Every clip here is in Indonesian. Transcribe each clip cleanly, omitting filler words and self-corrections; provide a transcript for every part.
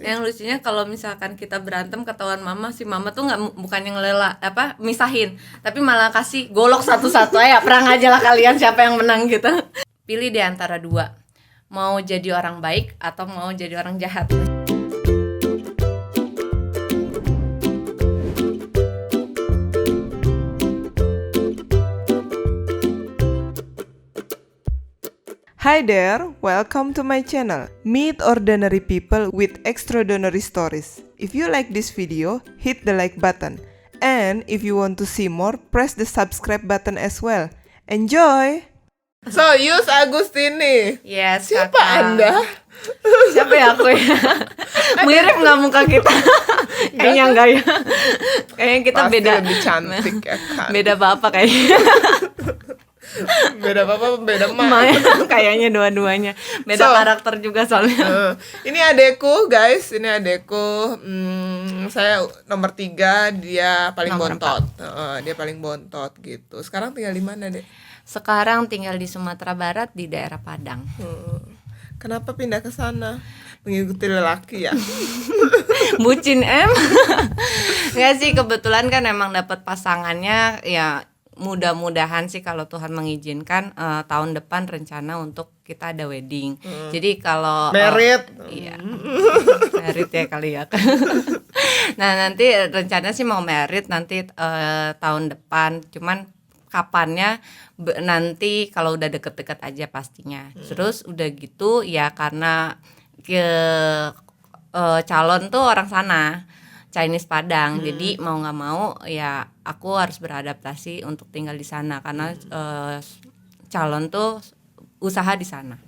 Yang lucunya kalau misalkan kita berantem ketahuan mama, si mama tuh bukannya misahin, tapi malah kasih golok satu-satu, ya perang aja lah kalian siapa yang menang gitu. Pilih di antara dua, mau jadi orang baik atau mau jadi orang jahat. Hi there, welcome to my channel. Meet ordinary people with extraordinary stories. If you like this video, hit the like button. And if you want to see more, press the subscribe button as well. Enjoy! So, Yus Agustini. Yes, Siapa kakak. Anda? Siapa ya aku ya? Mirip nggak muka kita? Kayaknya enggak ya. Kayaknya kita Pasti beda. lebih cantik ya kan. Beda bapak kayaknya. Beda apa? Beda mak. Kayaknya dua-duanya. Beda karakter juga soalnya. Ini adekku guys, ini adekku. Saya nomor 3, dia paling Nomor bontot. Dia paling bontot gitu. Sekarang tinggal di mana, Dek? Sekarang tinggal di Sumatera Barat di daerah Padang. Kenapa pindah ke sana? Mengikuti lelaki ya? Bucin Nggak sih, kebetulan kan emang dapat pasangannya ya. Mudah-mudahan sih kalau Tuhan mengizinkan tahun depan rencana untuk kita ada wedding. Jadi kalau Merit. Iya. Merit ya kali ya. Nah, nanti rencana sih mau merit nanti tahun depan. Cuman kapannya nanti kalau udah deket-deket aja pastinya. Terus udah gitu ya karena calon tuh orang sana. Chinese Padang, jadi mau nggak mau ya aku harus beradaptasi untuk tinggal di sana karena calon tuh usaha di sana,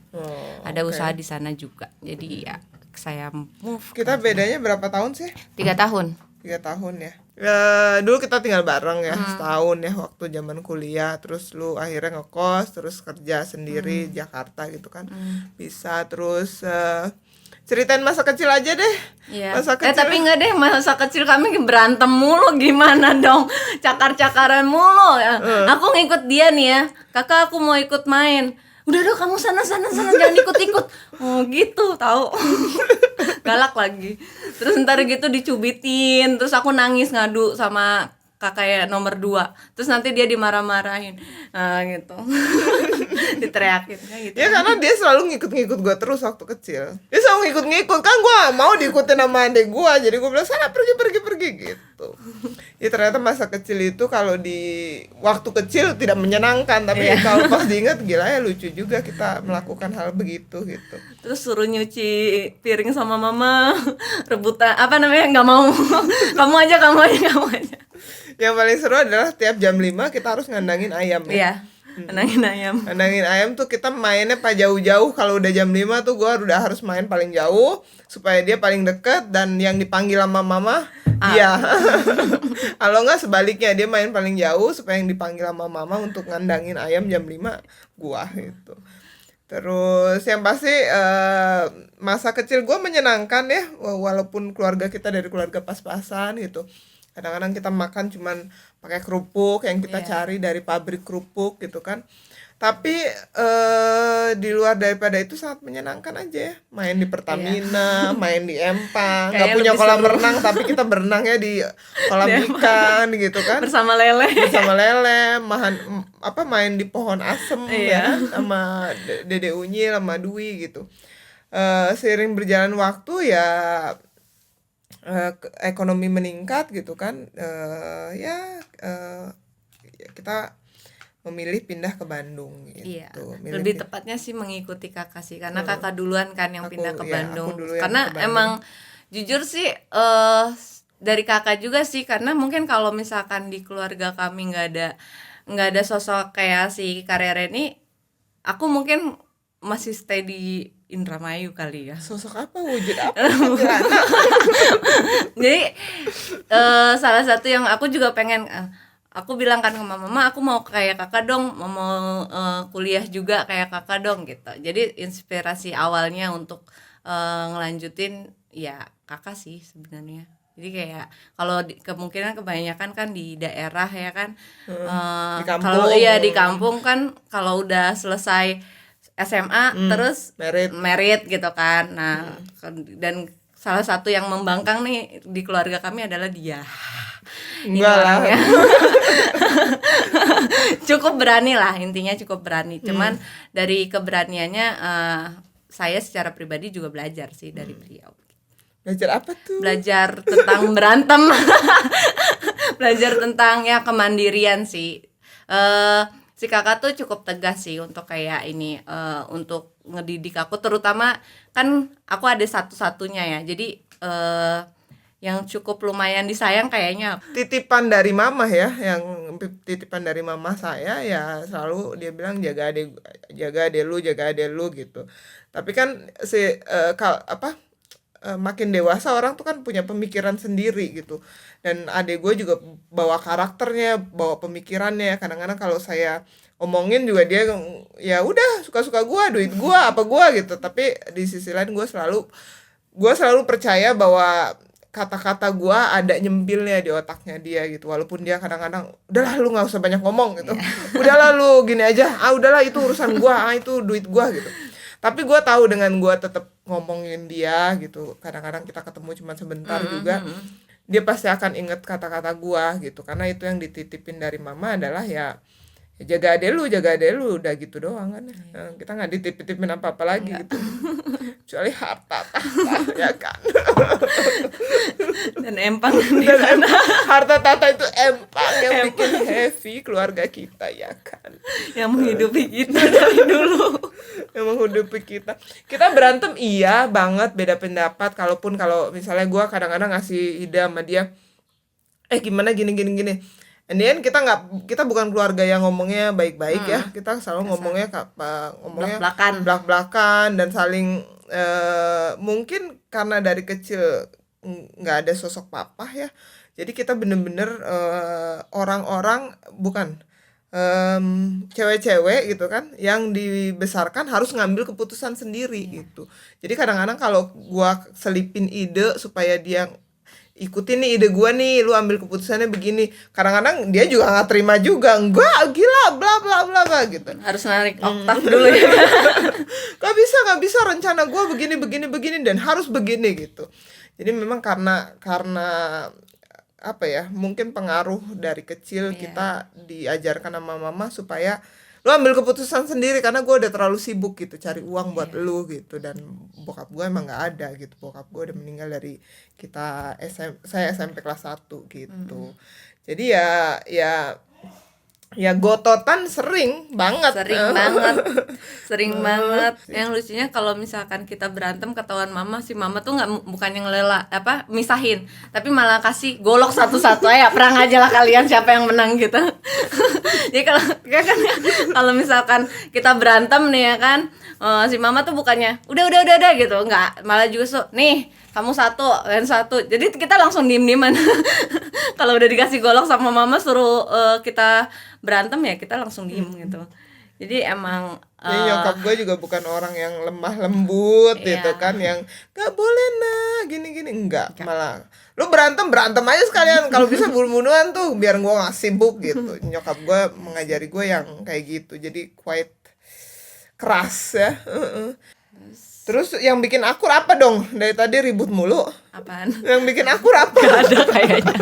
ada usaha di sana juga, jadi ya saya move. Kita bedanya berapa tahun sih? 3 tahun. 3 tahun ya. Dulu kita tinggal bareng ya, setahun ya waktu zaman kuliah. Terus lu akhirnya ngekos, terus kerja sendiri di Jakarta gitu kan. Bisa terus ceritain masa kecil aja deh. Iya. Masa kecil. Tapi enggak deh, masa kecil kami berantem mulu, gimana dong? Cakar-cakaran mulu ya. Aku ngikut dia nih ya. Kakak, aku mau ikut main. Udah dong, kamu sana jangan ikut-ikut. Oh gitu, tahu. Galak lagi. Terus ntar gitu dicubitin, terus aku nangis ngadu sama kakak ya nomor 2. Terus nanti dia dimarah-marahin. Gitu. Diteriakin gitu. Ya karena dia selalu ngikut-ngikut gue terus waktu kecil. Dia selalu ngikut-ngikut, kan gue gak mau diikutin sama adek gue. Jadi gue bilang sana pergi gitu. Ya ternyata masa kecil itu kalau di waktu kecil tidak menyenangkan. Tapi kalau pas diingat gila ya, lucu juga kita melakukan hal begitu gitu. Terus suruh nyuci piring sama mama, rebutan nggak mau. kamu aja Yang paling seru adalah tiap jam 5 kita harus ngandangin ayam ya. Iya, ngandangin ayam tuh kita mainnya pas jauh-jauh. Kalau udah jam 5 tuh gue udah harus main paling jauh supaya dia paling deket, dan yang dipanggil sama mama dia. Kalau enggak sebaliknya, dia main paling jauh supaya yang dipanggil sama mama untuk ngandangin ayam jam 5 gua gitu. Terus yang pasti masa kecil gue menyenangkan ya, walaupun keluarga kita dari keluarga pas-pasan gitu. Kadang-kadang kita makan cuman pakai kerupuk yang kita cari dari pabrik kerupuk gitu kan. Tapi di luar daripada itu sangat menyenangkan aja ya. Main di Pertamina, main di Empang, nggak punya kolam renang tapi kita berenangnya di kolam ikan gitu kan. Bersama lele, main di pohon asem ya sama Dede Unyil sama Dwi gitu. Seiring berjalan waktu ya ekonomi meningkat gitu kan, kita memilih pindah ke Bandung gitu. Iya. Lebih tepatnya sih mengikuti kakak sih, karena kakak duluan kan yang pindah ke Bandung. Karena emang jujur sih dari kakak juga sih, karena mungkin kalau misalkan di keluarga kami nggak ada sosok kayak si Karya Reni, aku mungkin masih stay di Indramayu kali ya. Sosok apa, wujud apa? Jadi salah satu yang aku juga pengen, aku bilang kan ke mama, aku mau kayak kakak dong, mau kuliah juga kayak kakak dong gitu. Jadi inspirasi awalnya untuk ngelanjutin ya kakak sih sebenarnya. Jadi kayak kalau kemungkinan kebanyakan kan di daerah ya kan, kalau di kampung kan kalau udah selesai SMA terus merit gitu kan. Nah, dan salah satu yang membangkang nih di keluarga kami adalah dia. Ini Enggak lah. orangnya cukup berani lah, intinya cukup berani. Cuman dari keberaniannya saya secara pribadi juga belajar sih dari beliau. Belajar apa tuh? Belajar tentang berantem. Belajar tentang ya kemandirian sih. Si kakak tuh cukup tegas sih untuk kayak ini, untuk ngedidik aku, terutama kan aku ada satu-satunya ya. Jadi yang cukup lumayan disayang kayaknya. Titipan dari mama ya, yang titipan dari mama saya ya selalu dia bilang jaga adek lu gitu. Tapi kan makin dewasa orang tuh kan punya pemikiran sendiri gitu, dan adek gue juga bawa karakternya, bawa pemikirannya. Kadang-kadang kalau saya omongin juga dia ya udah suka-suka gue, duit gue apa gue gitu. Tapi di sisi lain gue selalu percaya bahwa kata-kata gue ada nyempilnya di otaknya dia gitu, walaupun dia kadang-kadang udahlah lu nggak usah banyak ngomong gitu, udahlah lu gini aja, udahlah itu urusan gue, itu duit gue gitu. Tapi gue tahu dengan gue tetap ngomongin dia gitu, kadang-kadang kita ketemu cuma sebentar juga, dia pasti akan inget kata-kata gue gitu, karena itu yang dititipin dari mama adalah ya jaga adek lu, udah gitu doang kan. Kita nggak dititipin apa-apa lagi gitu, kecuali harta tahta ya kan. Dan empang di sana. Harta tahta itu empang yang bikin heavy keluarga kita ya kan, Yang menghidupi kita dari dulu. yang menghidupi kita. Kita berantem iya banget, beda pendapat. Kalau misalnya gue kadang-kadang ngasih ide sama dia, gimana gini. And then kita bukan keluarga yang ngomongnya baik-baik ya. Kita selalu ngomongnya belak-belakan dan saling mungkin karena dari kecil nggak ada sosok papa ya. Jadi kita bener-bener orang-orang bukan cewek-cewek gitu kan, yang dibesarkan harus ngambil keputusan sendiri gitu. Jadi kadang-kadang kalau gua selipin ide supaya dia ikutin nih ide gua nih, lu ambil keputusannya begini, kadang-kadang dia juga nggak terima juga, enggak gila bla bla bla bla gitu. Harus narik oktav dulu ya. Gak bisa rencana gua begini dan harus begini gitu. Jadi memang karena apa ya, mungkin pengaruh dari kecil kita diajarkan sama mama supaya lu ambil keputusan sendiri, karena gue udah terlalu sibuk gitu cari uang buat lu gitu. Dan bokap gue emang nggak ada gitu, bokap gue udah meninggal dari saya SMP kelas 1 gitu. Jadi ya gototan sering banget. Sering banget. Yang lucunya kalau misalkan kita berantem ketahuan mama, si mama tuh bukan yang misahin, tapi malah kasih golok satu-satu, ya perang aja lah kalian siapa yang menang gitu. Jadi kalau misalkan kita berantem nih ya kan, si mama tuh bukannya udah gitu, enggak, malah justru nih kamu satu, kalian satu. Jadi kita langsung diem-dieman. Kalau udah dikasih golok sama mama suruh kita berantem ya kita langsung diem gitu. Jadi emang nyokap gue juga bukan orang yang lemah lembut gitu kan, yang gak boleh gini enggak. Malah lu berantem aja sekalian, kalau bisa bunuh-bunuhan tuh biar gue gak sibuk gitu. Nyokap gue mengajari gue yang kayak gitu, jadi quite keras ya. Terus yang bikin akur apa dong? Dari tadi ribut mulu. Apaan? Yang bikin akur apa? Gak ada kayaknya.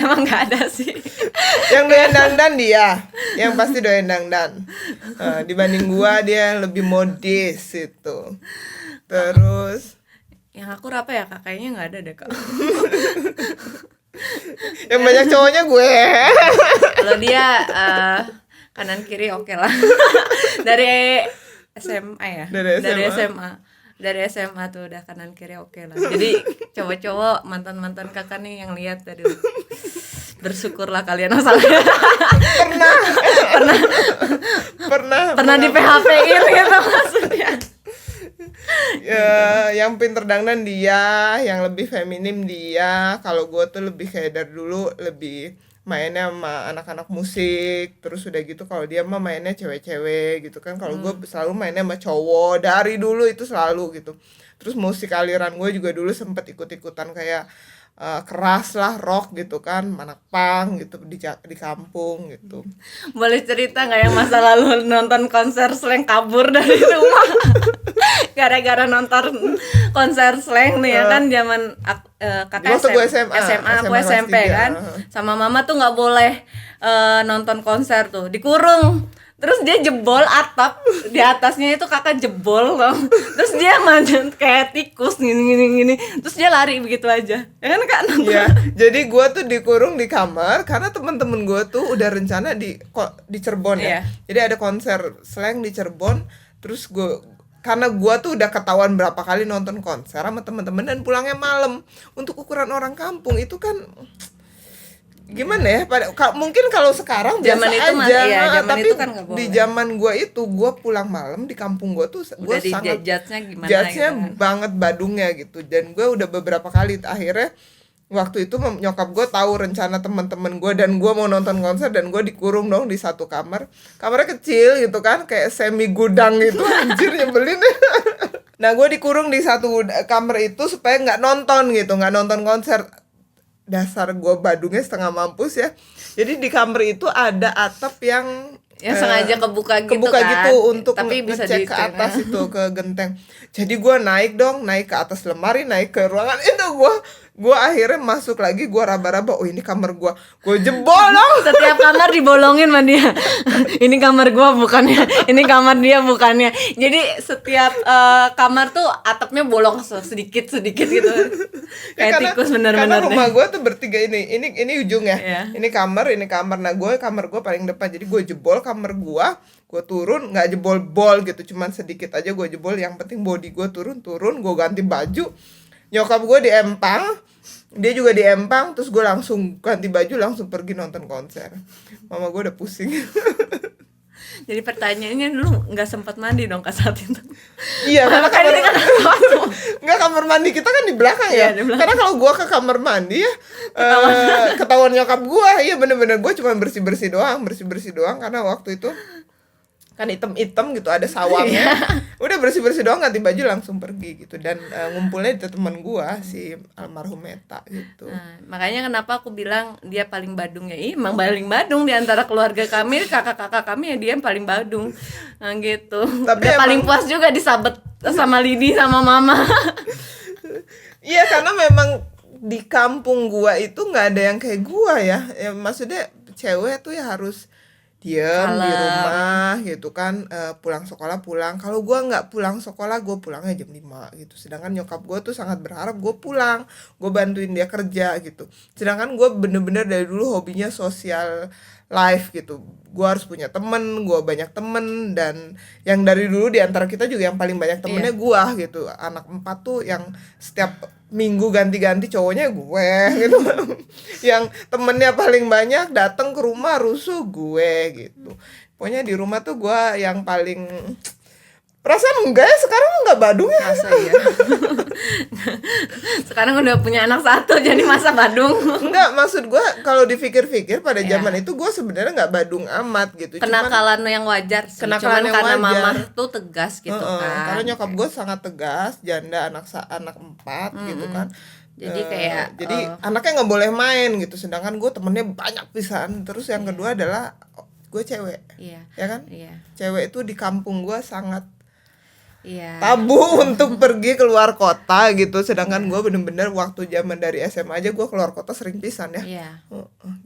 Emang gak ada sih. Yang doyan dangdan dia. Yang pasti doyan dangdan. Dibanding gua dia lebih modis itu. Terus yang akur apa ya kak? Kayaknya gak ada deh kak. Yang banyak cowoknya gue. Kalau dia kanan kiri oke lah. Dari SMA ya? Dari SMA tuh udah kanan kiri oke lah. Jadi cowok-cowok mantan-mantan kakak nih yang lihat tadi, bersyukurlah kalian asalnya. Pernah di PHP-in gitu maksudnya. Ya, yang pinter dangdan dia, yang lebih feminim dia. Kalau gue tuh lebih kayak dari dulu lebih mainnya sama anak-anak musik. Terus udah gitu kalau dia mah mainnya cewek-cewek gitu kan. Kalau gue selalu mainnya sama cowok dari dulu itu selalu gitu. Terus musik aliran gue juga dulu sempet ikut-ikutan kayak keras lah, rock gitu kan, anak punk gitu di kampung gitu. Boleh cerita nggak yang masa lalu nonton konser Slank kabur dari rumah gara-gara nonton konser Slank nih ya kan zaman kakak Waktu gue SMA aku kelas SMP 3. kan, sama mama tuh nggak boleh nonton konser tuh, dikurung. Terus dia jebol atap, di atasnya itu kakak jebol loh. Terus dia manjat kayak tikus gini. Terus dia lari begitu aja. Ya kan Kak nonton. Iya, jadi gue tuh dikurung di kamar karena temen-temen gue tuh udah rencana di Cirebon ya. Iya. Jadi ada konser Slank di Cirebon. Terus karena gue tuh udah ketahuan berapa kali nonton konser sama temen-temen dan pulangnya malam. Untuk ukuran orang kampung itu kan gimana ya? Mungkin kalau sekarang biasa Zaman itu aja, zaman tapi itu kan nggak boleh. di zaman gue itu gue pulang malam di kampung gue tuh gue Udah sangat judge-nya gimana judge-nya gitu kan. banget badungnya gitu. Dan gue udah beberapa kali akhirnya waktu itu nyokap gue tahu rencana teman-teman gue dan gue mau nonton konser dan gue dikurung dong di satu kamarnya kecil gitu kan, kayak semi gudang gitu. Anjir, nyebelin deh. Nah gue dikurung di satu kamar itu supaya nggak nonton konser. Dasar gue badungnya setengah mampus ya. Jadi di kamar itu ada atap yang sengaja kebuka gitu kan. Untuk tapi bisa ngecek ke atas itu, ke genteng. Jadi gue naik ke atas lemari, naik ke ruangan itu. Gue akhirnya masuk lagi, gue raba-raba, oh ini kamar gue jebol dong. Setiap kamar dibolongin sama dia. Ini kamar gua bukannya, ini kamar dia bukannya. Jadi setiap kamar tuh atapnya bolong sedikit gitu. Kayak tikus bener-bener. Karena rumah gue tuh bertiga ini ujungnya. Iya. Ini kamar. Nah kamar gue paling depan. Jadi gue jebol kamar gue turun, nggak jebol gitu, cuman sedikit aja gue jebol. Yang penting body gue turun, gue ganti baju. Nyokap gue diempang, dia juga diempang, terus gue langsung ganti baju, langsung pergi nonton konser. Mama gue udah pusing. Jadi pertanyaannya dulu nggak sempat mandi dong Kak saat itu. Iya, karena Makanya kamar mandi kita kan di belakang ya. Iya, di belakang. Karena kalau gue ke kamar mandi ya ketahuan nyokap gue. Iya bener-bener gue cuma bersih-bersih doang karena waktu itu kan item gitu, ada sawangnya. Udah bersih-bersih doang, ganti baju langsung pergi gitu. Dan ngumpulnya di teman gue si almarhum Meta gitu. Nah, makanya kenapa aku bilang dia paling badung ya. Emang paling badung di antara keluarga kami, kakak-kakak kami ya dia yang paling badung. Nah gitu. Tapi dia paling emang puas juga disabet sama Lidi sama Mama. iya, karena memang di kampung gua itu nggak ada yang kayak gua ya. Maksudnya cewek tuh ya harus diam di rumah gitu kan, pulang sekolah pulang. Kalau gua nggak pulang sekolah, gua pulangnya jam 5 gitu. Sedangkan nyokap gua tuh sangat berharap gua pulang, gua bantuin dia kerja gitu. Sedangkan gua bener-bener dari dulu hobinya sosial life gitu. Gua harus punya temen, gua banyak temen, dan yang dari dulu di antara kita juga yang paling banyak temennya gua gitu. Anak 4 tuh yang setiap minggu ganti-ganti cowoknya gue gitu. Yang temennya paling banyak datang ke rumah rusuh gue gitu. Pokoknya di rumah tuh gue yang paling perasaan enggak ya, sekarang enggak badung ya. Masa ya. Sekarang udah punya anak 1 jadi masa badung. Enggak, maksud gue kalau dipikir-pikir pada zaman itu gue sebenarnya enggak badung amat gitu. Kenakalan yang wajar sih. Kenakalan Cuman yang karena wajar. Mama tuh tegas gitu kan. Karena nyokap gue sangat tegas, janda anak 4 gitu kan. Jadi kayak anaknya nggak boleh main gitu, sedangkan gue temennya banyak pisan. Terus yang kedua adalah gue cewek. Iya. Ya kan? Iya. Cewek itu di kampung gue sangat Iya. tabu untuk pergi keluar kota gitu. Sedangkan gue bener-bener waktu zaman dari SMA aja gue keluar kota sering pisan ya. Iya.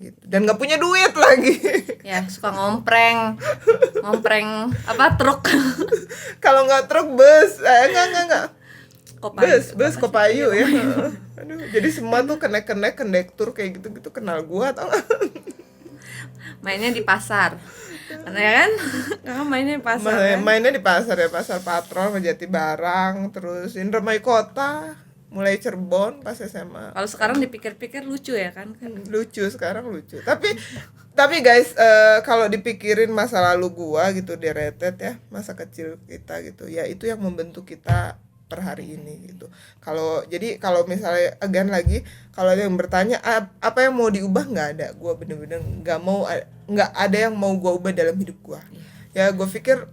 Gitu. Dan nggak punya duit lagi. Ya, suka ngompreng apa truk. Kalau nggak truk bus, enggak. Kopayu. Bus Kopayu ya. Aduh, jadi semua tuh kenek-kenek kondektur kayak gitu-gitu kenal gue, tau gak? Mainnya di pasar. Karena ya kan? Kakak mainnya di pasar. Kan? Mainnya di pasar ya, pasar Patrol, Jati Barang, terus Indramayu Kota, mulai Cirebon pas SMA. Kalau sekarang dipikir-pikir lucu ya kan? Lucu, sekarang lucu. Tapi guys, kalau dipikirin masa lalu gua gitu, deretet ya, masa kecil kita gitu, ya itu yang membentuk kita per hari ini gitu. Kalau misalnya again lagi, kalau ada yang bertanya apa yang mau diubah, nggak ada. Gua bener-bener nggak ada yang mau gua ubah dalam hidup gua. Ya gua pikir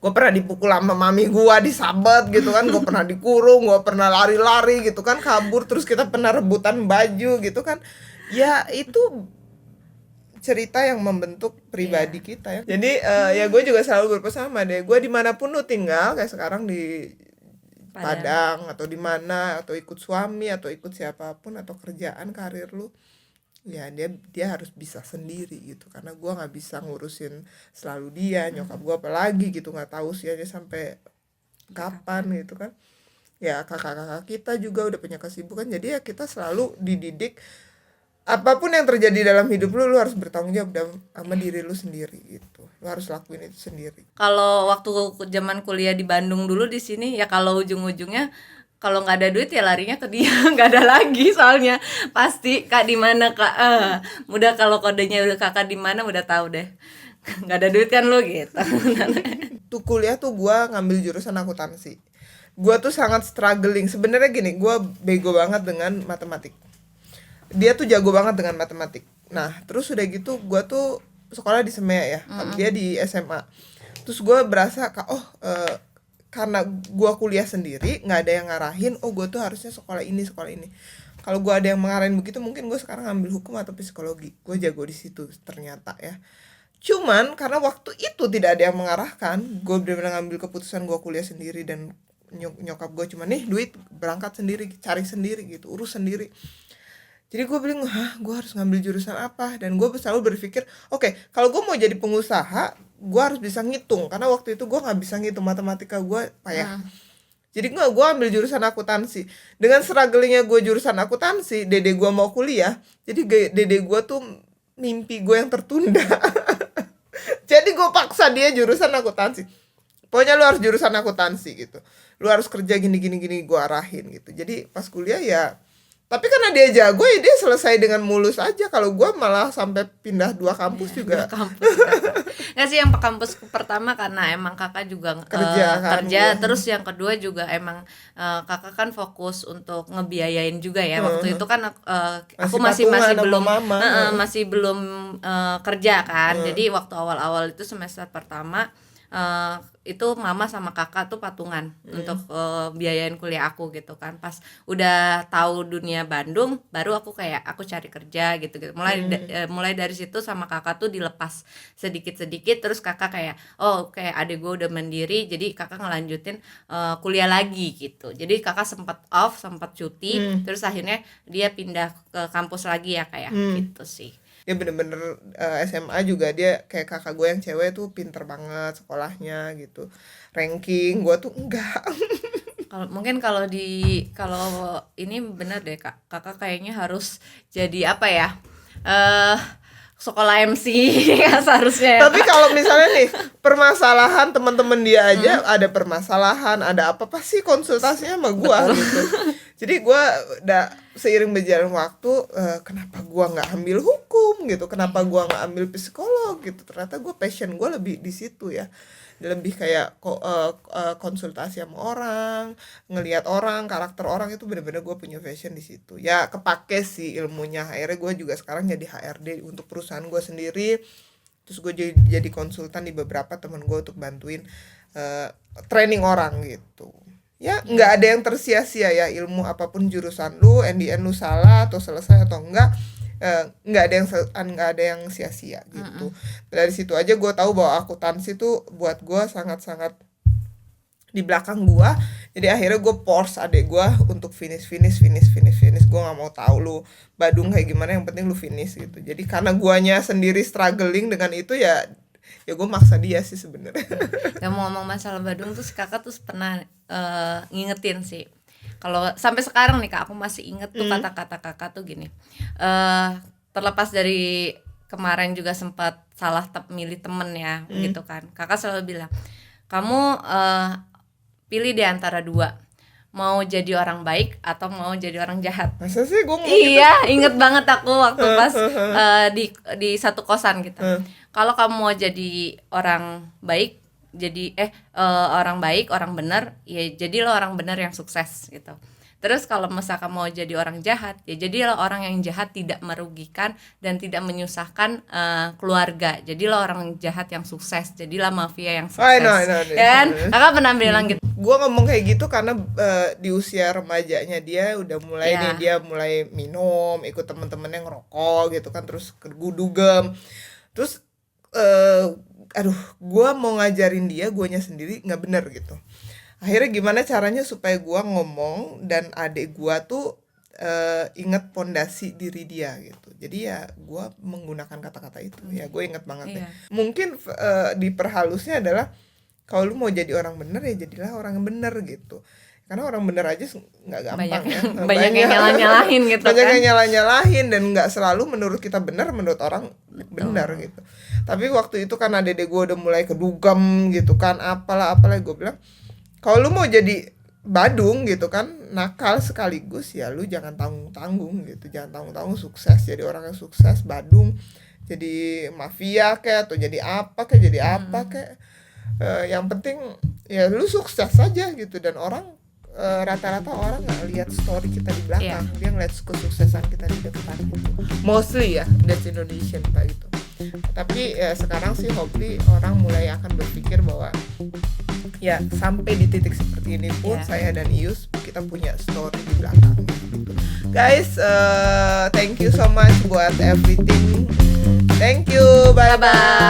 gue pernah dipukul sama mami gue, disabet gitu kan, gue pernah dikurung, gue pernah lari-lari gitu kan, kabur, terus kita pernah rebutan baju gitu kan. Ya itu cerita yang membentuk pribadi kita ya. Jadi ya gue juga selalu berpesan sama dia, gue dimanapun lu tinggal, kayak sekarang di Padang atau di mana, atau ikut suami atau ikut siapapun atau kerjaan karir lu, ya dia harus bisa sendiri gitu, karena gue nggak bisa ngurusin selalu dia, nyokap gue apalagi gitu, nggak tahu usianya sampai kapan gitu kan. Ya kakak-kakak kita juga udah punya kesibukan, jadi ya kita selalu dididik apapun yang terjadi dalam hidup lu harus bertanggung jawab sama diri lu sendiri gitu, lu harus lakuin itu sendiri. Kalau waktu zaman kuliah di Bandung dulu, di sini ya kalau ujung-ujungnya kalau nggak ada duit ya larinya ke dia, nggak ada lagi soalnya pasti kak di mana kak, udah kalau kodenya udah kakak di mana udah tahu deh, nggak ada duit kan lo gitu. Tuh kuliah tuh gue ngambil jurusan akuntansi, gue tuh sangat struggling sebenarnya. Gini, gue bego banget dengan matematik, dia tuh jago banget dengan matematik. Nah terus udah gitu gue tuh sekolah di SEMEA ya, dia di SMA. Terus gue berasa karena gue kuliah sendiri, nggak ada yang ngarahin, gue tuh harusnya sekolah ini. Kalau gue ada yang mengarahin begitu, mungkin gue sekarang ngambil hukum atau psikologi, gue jago di situ ternyata ya. Cuman karena waktu itu tidak ada yang mengarahkan, gue benar-benar ngambil keputusan gue kuliah sendiri, dan nyokap gue cuma nih duit, berangkat sendiri, cari sendiri gitu, urus sendiri. Jadi gue bilang, gue harus ngambil jurusan apa? Dan gue selalu berpikir, oke, kalau gue mau jadi pengusaha, gue harus bisa ngitung. Karena waktu itu gue gak bisa ngitung, matematika gue payah. Jadi gue ambil jurusan akuntansi. Dengan strugglingnya gue jurusan akuntansi, dede gue mau kuliah, jadi dede gue tuh mimpi gue yang tertunda. Jadi gue paksa dia jurusan akuntansi. Pokoknya lu harus jurusan akuntansi gitu, lu harus kerja gini, gue arahin gitu. Jadi pas kuliah ya, tapi karena dia jago ya dia selesai dengan mulus aja. Kalau gue malah sampai pindah 2 kampus juga. Nggak sih, yang kampus pertama karena emang kakak juga kerja, terus yang kedua juga emang kakak kan fokus untuk ngebiayain juga ya. Waktu itu kan aku masih belum kerja kan. Jadi waktu awal-awal itu semester pertama itu mama sama kakak tuh patungan untuk biayain kuliah aku gitu kan. Pas udah tahu dunia Bandung, baru aku cari kerja gitu. Mulai dari situ sama kakak tuh dilepas sedikit-sedikit, terus kakak kayak adik gue udah mandiri, jadi kakak ngelanjutin kuliah lagi gitu. Jadi kakak sempat cuti, terus akhirnya dia pindah ke kampus lagi ya kayak gitu sih. Dia bener-bener SMA juga dia kayak kakak gue yang cewek tuh pinter banget sekolahnya gitu, ranking, gue tuh enggak. Kalau ini bener deh kakak kayaknya harus jadi apa ya, sekolah MC ya seharusnya. Tapi kalau misalnya nih permasalahan teman-teman dia aja ada permasalahan, ada apa pasti konsultasinya sama gue gitu. Jadi gue udah seiring berjalan waktu, kenapa gue nggak ambil hukum gitu, kenapa gue nggak ambil psikolog gitu. Ternyata gue passion gue lebih di situ ya, lebih kayak konsultasi sama orang, ngelihat orang, karakter orang, itu bener-bener gue punya passion di situ. Ya kepake sih ilmunya, akhirnya gue juga sekarang jadi HRD untuk perusahaan gue sendiri. Terus gue jadi konsultan di beberapa teman gue untuk bantuin training orang gitu. Ya nggak ada yang tersia-sia ya, ilmu apapun jurusan lu, NDN lu salah atau selesai atau enggak, nggak ada yang sia-sia gitu. Dari situ aja gue tahu bahwa akuntansi tuh buat gue sangat-sangat di belakang gue. Jadi akhirnya gue force adek gue untuk finish. Gue nggak mau tahu lu Badung kayak gimana, yang penting lu finish gitu. Jadi karena guanya sendiri struggling dengan itu ya gue maksa dia sih sebenarnya. Gak mau ngomong masalah Badung tuh, kakak tuh pernah ngingetin sih. Kalau sampai sekarang nih kak, aku masih inget tuh kata-kata kakak tuh gini. Terlepas dari kemarin juga sempat salah milih temen ya, gitu kan. Kakak selalu bilang, kamu pilih di antara 2, mau jadi orang baik atau mau jadi orang jahat. Masa sih gue Iya, inget banget aku waktu pas di satu kosan gitu. Kalau kamu mau jadi orang baik, orang baik, orang benar, ya jadilah orang benar yang sukses gitu. Terus kalau misalkan mau jadi orang jahat, ya jadilah orang yang jahat, tidak merugikan dan tidak menyusahkan keluarga. Jadilah orang jahat yang sukses, jadilah mafia yang sukses. Ya kan? Kakak pernah bilang gitu. Gue ngomong kayak gitu karena di usia remajanya dia udah mulai nih, dia mulai minum, ikut temen-temennya ngerokok gitu kan, terus dugem. Terus gue mau ngajarin dia, guanya sendiri nggak bener gitu. Akhirnya gimana caranya supaya gue ngomong dan adik gue tuh inget pondasi diri dia gitu. Jadi ya gue menggunakan kata-kata itu. Ya gue inget banget deh. Mungkin diperhalusnya adalah kalau lu mau jadi orang bener ya jadilah orang yang bener gitu. Karena orang bener aja nggak gampang banyak yang nyalah-nyalahin gitu banyak kan. yang nyalah-nyalahin dan nggak selalu menurut kita benar, menurut orang benar gitu. Tapi waktu itu kan dede gue udah mulai kedugem gitu kan, apalah gue bilang, kalau lu mau jadi badung gitu kan, nakal sekaligus, ya lu jangan tanggung-tanggung gitu, jangan tanggung-tanggung sukses, jadi orang yang sukses, badung, jadi mafia kayak atau jadi apa kayak, yang penting ya lu sukses saja gitu. Dan orang rata-rata orang nggak lihat story kita di belakang, dia ngeliat kesuksesan kita di depan gitu. Mostly ya, that's Indonesian pak gitu. Tapi ya sekarang sih hopefully orang mulai akan berpikir bahwa ya sampai di titik seperti ini pun saya dan Ius kita punya story di belakang gitu. Guys, thank you so much buat everything. Thank you, bye bye.